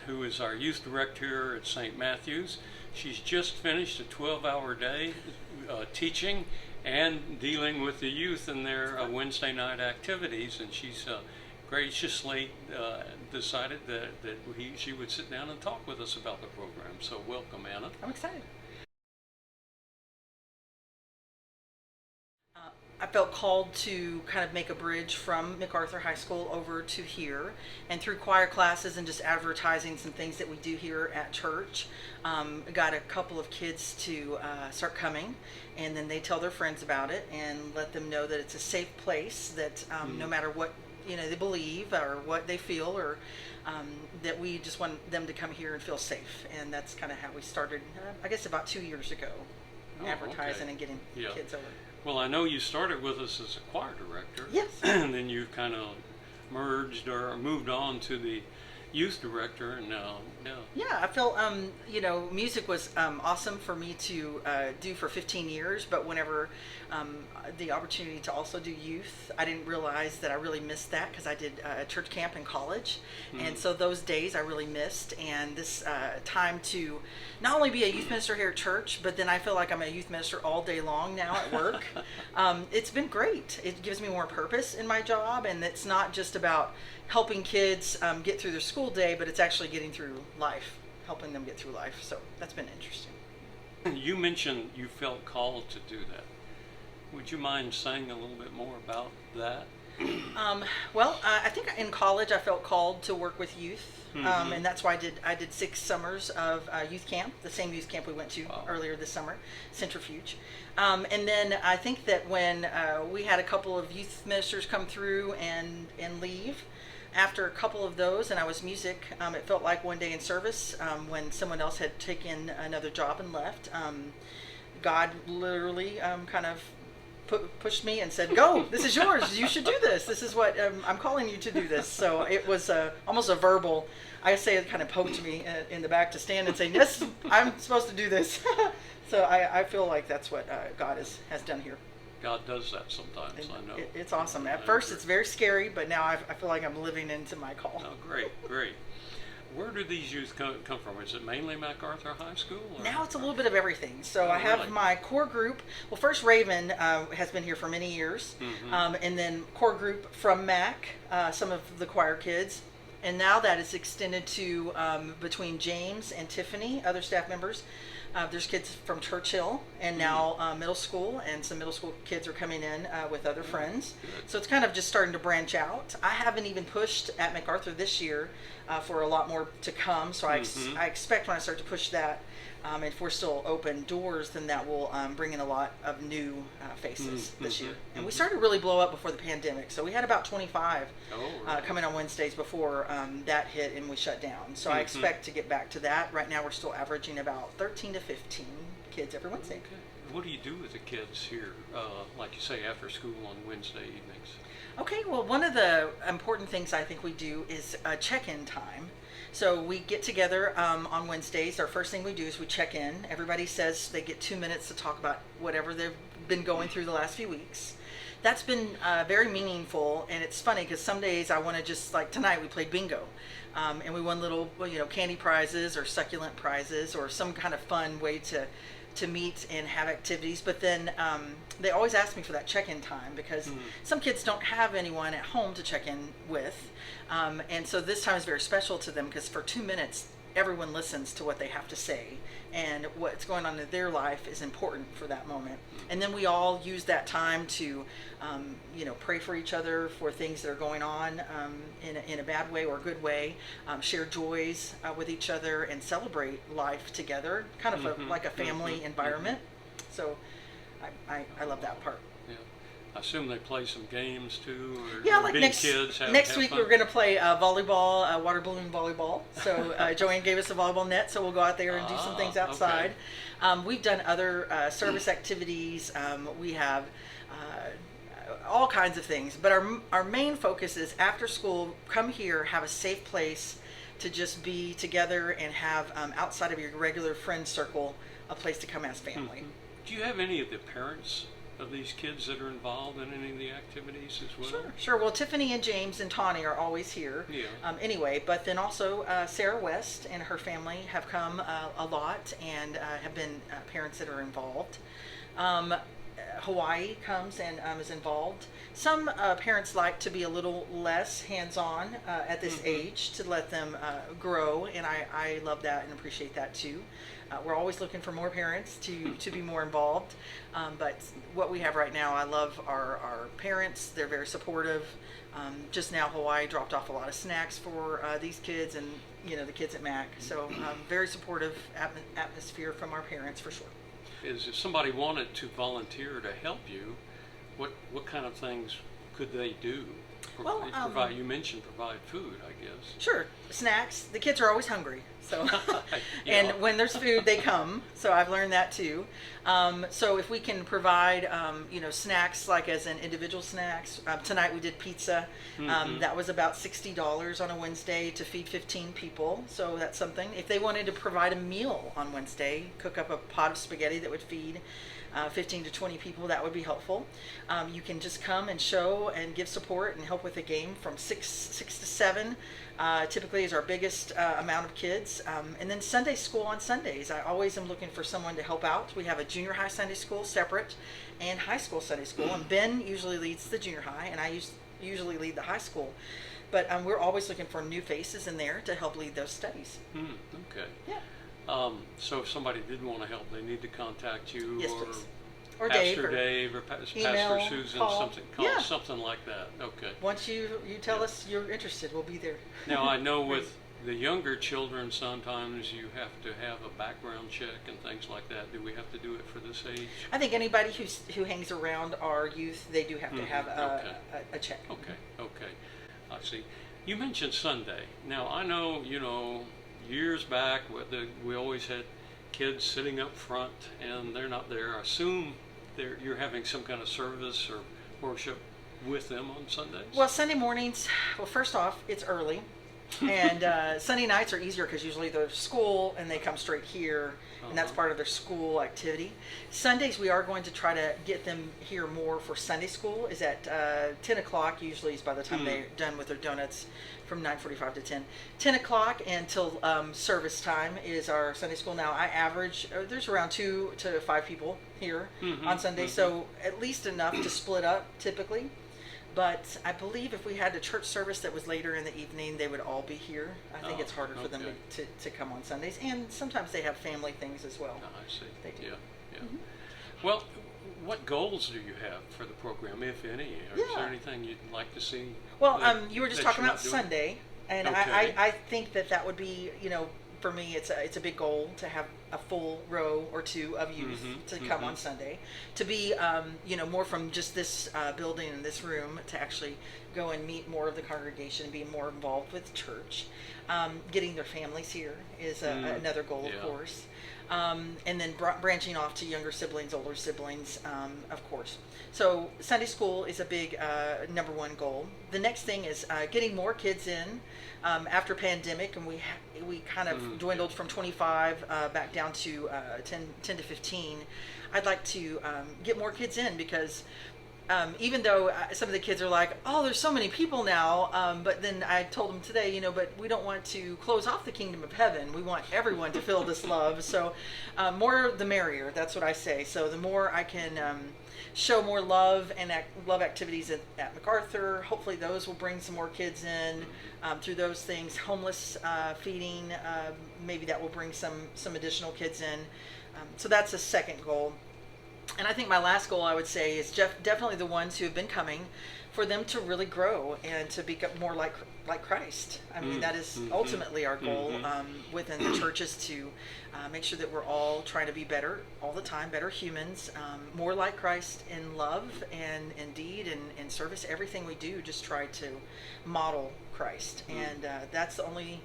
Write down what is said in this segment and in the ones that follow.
who is our youth director here at St. Matthew's. She's just finished a 12-hour day teaching and dealing with the youth in their Wednesday night activities, and she's graciously decided that she would sit down and talk with us about the program. So welcome, Anna. I'm excited. I felt called to kind of make a bridge from MacArthur High School over to here, and through choir classes and just advertising some things that we do here at church, got a couple of kids to start coming, and then they tell their friends about it and let them know that it's a safe place, that no matter what they believe or what they feel, or that we just want them to come here and feel safe. And that's kind of how we started, I guess about 2 years ago, advertising and getting kids over. Well, I know you started with us as a choir director. Yes. And then you kind of merged or moved on to the youth director, and now, yeah, I felt music was awesome for me to do for 15 years, but whenever the opportunity to also do youth, I didn't realize that I really missed that, because I did church camp in college, and so those days I really missed. And this time to not only be a youth minister here at church, but then I feel like I'm a youth minister all day long now at work. It's been great. It gives me more purpose in my job, and it's not just about helping kids get through their school day, but it's actually getting through life, helping them get through life. So that's been interesting. You mentioned you felt called to do that. Would you mind saying a little bit more about that? Well, I think in college I felt called to work with youth, and that's why I did 6 summers of youth camp, the same youth camp we went to earlier this summer, Centrifuge. And then I think that when we had a couple of youth ministers come through and leave, after a couple of those, and I was music, it felt like one day in service, when someone else had taken another job and left, God literally kind of pushed me and said, "Go, this is yours, you should do this, this is what I'm calling you to do this." So it was almost a verbal, I say it kind of poked me in the back to stand and say, "Yes, I'm supposed to do this." So I feel like that's what God has done here. God does that sometimes, I know. It's awesome. At first it's very scary, but now I feel like I'm living into my call. Oh, great. Where do these youth come from? Is it mainly MacArthur High School? Now it's a little bit of everything. So I have my core group. Well, first Raven has been here for many years, and then core group from Mac, some of the choir kids, and now that is extended to between James and Tiffany, other staff members. There's kids from Churchill, and now middle school, and some middle school kids are coming in with other friends. So it's kind of just starting to branch out. I haven't even pushed at MacArthur this year for a lot more to come. So I expect when I start to push that, if we're still open doors, then that will bring in a lot of new faces this year. And we started to really blow up before the pandemic. So we had about 25 coming on Wednesdays before that hit and we shut down. So I expect to get back to that. Right now we're still averaging about 13 to 15 kids every Wednesday. Okay. What do you do with the kids here, like you say, after school on Wednesday evenings? Okay, well, one of the important things I think we do is a check-in time. So we get together on Wednesdays. Our first thing we do is we check in. Everybody says they get 2 minutes to talk about whatever they've been going through the last few weeks. That's been very meaningful, and it's funny because some days I want to just, like tonight we played bingo, and we won little candy prizes or succulent prizes or some kind of fun way to meet and have activities. But then they always ask me for that check-in time because some kids don't have anyone at home to check in with, and so this time is very special to them because for 2 minutes everyone listens to what they have to say, and what's going on in their life is important for that moment. And then we all use that time to pray for each other for things that are going on in a bad way or a good way, share joys with each other, and celebrate life together, kind of like a family environment. So I love that part. I assume they play some games too, or yeah, like next week fun? We're going to play volleyball, water balloon volleyball. So Joanne gave us a volleyball net, so we'll go out there and do some things outside. Okay. We've done other service activities. We have all kinds of things, but our main focus is after school, come here, have a safe place to just be together and have outside of your regular friend circle, a place to come as family. Do you have any of the parents of these kids that are involved in any of the activities as well? Sure. Well, Tiffany and James and Tawny are always here. Yeah. Anyway, but then also Sarah West and her family have come a lot and have been parents that are involved. Hawaii comes and is involved. Some parents like to be a little less hands-on at this age to let them grow, and I love that and appreciate that too. We're always looking for more parents to be more involved, but what we have right now, I love our parents. They're very supportive. Just now, Hawaii dropped off a lot of snacks for these kids and the kids at MAC. So very supportive atmosphere from our parents for sure. Is if somebody wanted to volunteer to help you, what kind of things could they do? Well, You mentioned provide food, I guess. Sure, snacks. The kids are always hungry, so Yeah. and when there's food, they come. So I've learned that too. So if we can provide, snacks like as in individual snacks. Tonight we did pizza. That was about $60 on a Wednesday to feed 15 people. So that's something. If they wanted to provide a meal on Wednesday, cook up a pot of spaghetti that would feed 15 to 20 people, that would be helpful. You can just come and show and give support and help with the game from 6 to 7. Typically is our biggest amount of kids. And then Sunday school on Sundays. I always am looking for someone to help out. We have a junior high Sunday school separate and high school Sunday school. And Ben usually leads the junior high and I usually lead the high school. But we're always looking for new faces in there to help lead those studies. Okay. Yeah. So if somebody did want to help, they need to contact you, Yes, or please. Or Pastor Dave, Dave, or Pastor email, Susan, call. Yeah. something like that. Okay. Once you tell us you're interested, we'll be there. Now I know with the younger children, sometimes you have to have a background check and things like that. Do we have to do it for this age? I think anybody who hangs around our youth, they do have to have a check. Okay. I see. You mentioned Sunday. Now I know, years back, we always had kids sitting up front, and they're not there. I assume you're having some kind of service or worship with them on Sundays? Well, Sunday mornings, first off, it's early. And Sunday nights are easier because usually they're school and they come straight here, and that's part of their school activity. Sundays, we are going to try to get them here more for Sunday school. Is at 10 o'clock usually is by the time they're done with their donuts, from 9:45 to 10. 10 o'clock until service time is our Sunday school. Now, I average, there's around 2 to 5 people here on Sunday, so at least enough to split up typically. But I believe if we had a church service that was later in the evening, they would all be here. I think it's harder for them to come on Sundays. And sometimes they have family things as well. I see. They do. Yeah. Well, what goals do you have for the program, if any? Or is there anything you'd like to see? Well, you were just talking about Sunday. And Okay. I think that would be, for me, it's a big goal to have a full row or two of youth to come on Sunday, to be more from just this building and this room, to actually go and meet more of the congregation and be more involved with church. Getting their families here is another goal, of course, and then branching off to younger siblings, older siblings, of course. So Sunday school is a big number one goal. The next thing is getting more kids in. After pandemic, and we kind of dwindled from 25 back down to 10 to 15. I'd like to get more kids in because even though some of the kids are like, oh, there's so many people now, but then I told them today, but we don't want to close off the kingdom of heaven. We want everyone to feel this love. So more the merrier. That's what I say. So the more I can show more love and love activities at MacArthur, hopefully those will bring some more kids in through those things. Homeless feeding, maybe that will bring some additional kids in. So that's a second goal. And I think my last goal, I would say, is definitely the ones who have been coming, for them to really grow and to become more like Christ. I mean, that is ultimately our goal within the churches, to make sure that we're all trying to be better all the time, better humans, more like Christ in love and in deed and in service. Everything we do, just try to model Christ. And that's the only...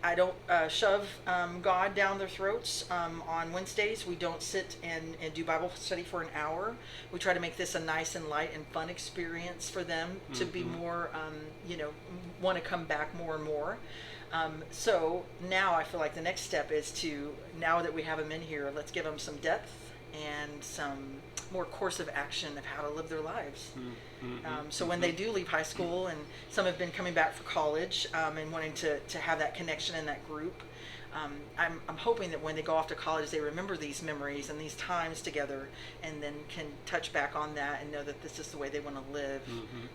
I don't shove God down their throats. On Wednesdays, we don't sit and do Bible study for an hour. We try to make this a nice and light and fun experience for them to be more, want to come back more and more. So now I feel like the next step is to, now that we have them in here, let's give them some depth and some more course of action of how to live their lives. Mm-hmm. So when they do leave high school, and some have been coming back for college and wanting to have that connection in that group, I'm hoping that when they go off to college, they remember these memories and these times together, and then can touch back on that and know that this is the way they want to live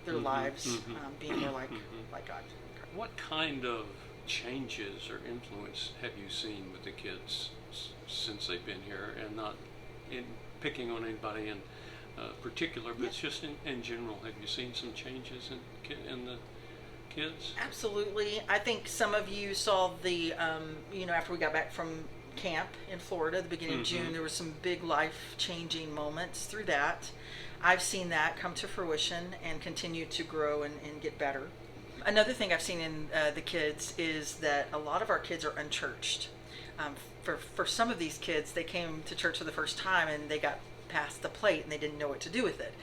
their lives, being more like God. What kind of changes or influence have you seen with the kids since they've been here, and not in picking on anybody in particular, but just in general? Have you seen some changes in the kids? Absolutely. I think some of you saw the, after we got back from camp in Florida, the beginning of June, there were some big life-changing moments through that. I've seen that come to fruition and continue to grow and get better. Another thing I've seen in the kids is that a lot of our kids are unchurched. For some of these kids, they came to church for the first time and they got past the plate and they didn't know what to do with it.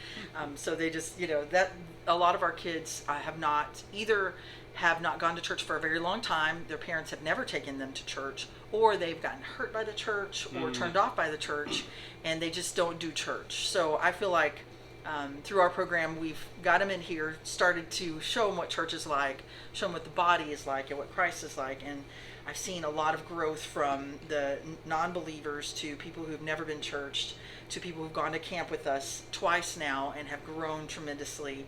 So they just, that a lot of our kids have not gone to church for a very long time. Their parents have never taken them to church, or they've gotten hurt by the church or turned off by the church, and they just don't do church. So I feel like through our program, we've got them in here, started to show them what church is like, show them what the body is like and what Christ is like. And I've seen a lot of growth from the non-believers to people who've never been churched, to people who've gone to camp with us twice now and have grown tremendously.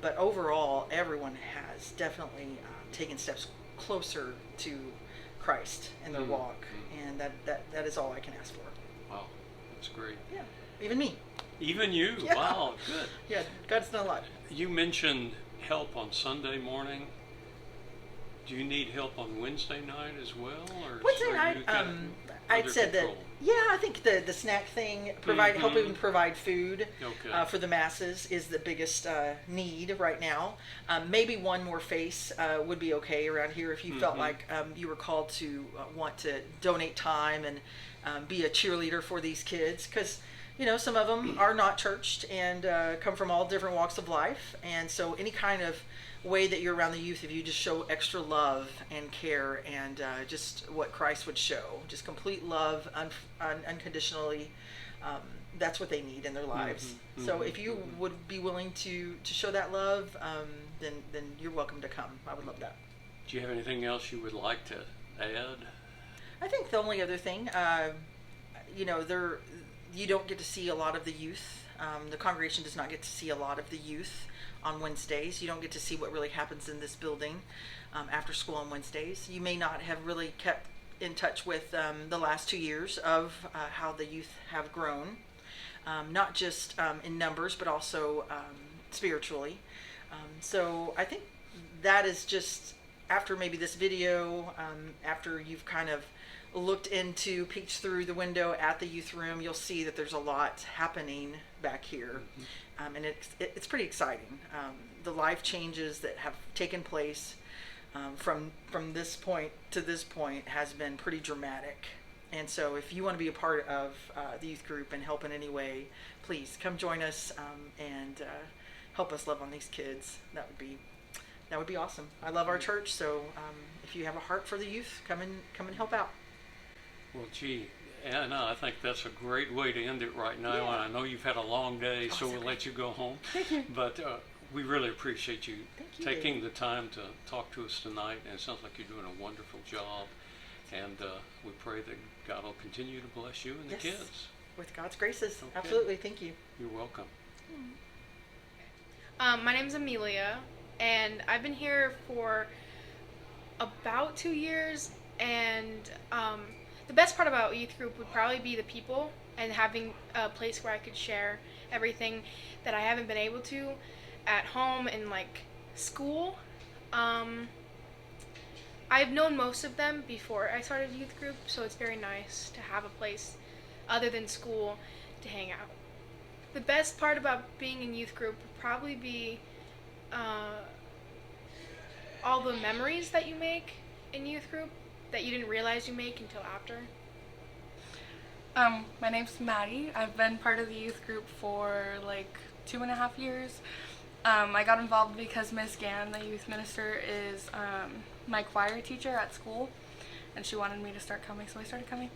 But overall, everyone has definitely taken steps closer to Christ in their walk. And that is all I can ask for. Wow, that's great. Yeah, even me. Even you? Yeah. Wow, good. Yeah, God's done a lot. You mentioned help on Sunday morning. Do you need help on Wednesday night as well? Or Wednesday night, I'd said control? I think the snack thing, helping provide food for the masses is the biggest need right now. Maybe one more face would be okay around here if you felt like you were called to want to donate time and be a cheerleader for these kids, because some of them are not churched and come from all different walks of life, and so any kind of way that you're around the youth, if you just show extra love and care and just what Christ would show, just complete love unconditionally, that's what they need in their lives. So if you would be willing to show that love, then you're welcome to come. I would love that. Do you have anything else you would like to add? I think the only other thing, you don't get to see a lot of the youth. The congregation does not get to see a lot of the youth on Wednesdays. You don't get to see what really happens in this building after school on Wednesdays. You may not have really kept in touch with the last 2 years of how the youth have grown, not just in numbers, but also spiritually. So I think that is just, after maybe this video, after you've kind of peeked through the window at the youth room, you'll see that there's a lot happening back here. And it's pretty exciting. The life changes that have taken place from this point to this point has been pretty dramatic. And so if you want to be a part of the youth group and help in any way, please come join us and help us love on these kids. That would be awesome. I love our church, so if you have a heart for the youth, come and help out. Well, gee, Anna, I think that's a great way to end it right now. Yeah. And I know you've had a long day, so we'll let you go home. Thank you. But we really appreciate you you. taking the time to talk to us tonight. And it sounds like you're doing a wonderful job. And we pray that God will continue to bless you and the kids. With God's graces. Okay. Absolutely. Thank you. You're welcome. My name's Amelia, and I've been here for about 2 years, and the best part about youth group would probably be the people and having a place where I could share everything that I haven't been able to at home and like school. I've known most of them before I started youth group, so it's very nice to have a place other than school to hang out. The best part about being in youth group would probably be all the memories that you make in youth group that you didn't realize you make until after. My name's Maddie. I've been part of the youth group for like 2.5 years. I got involved because Miss Gann, the youth minister, is my choir teacher at school, and she wanted me to start coming, so I started coming.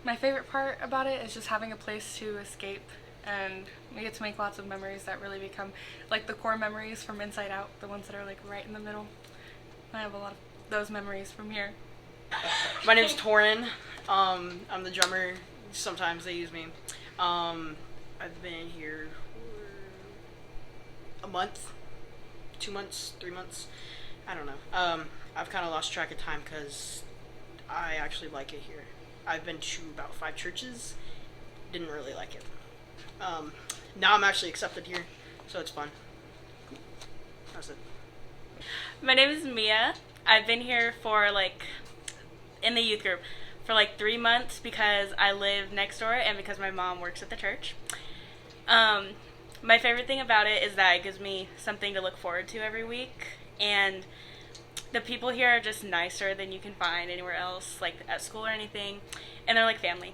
My favorite part about it is just having a place to escape, and we get to make lots of memories that really become like the core memories from Inside Out, the ones that are like right in the middle. I have a lot of those memories from here. My name's Torin. I'm the drummer. Sometimes they use me. I've been here for a month, 2 months, 3 months. I don't know. I've kind of lost track of time because I actually like it here. I've been to about 5 churches. Didn't really like it. Now I'm actually accepted here, so it's fun. That's it. My name is Mia. I've been here for in the youth group for 3 months because I live next door and because my mom works at the church. My favorite thing about it is that it gives me something to look forward to every week, and the people here are just nicer than you can find anywhere else, like at school or anything, and they're like family.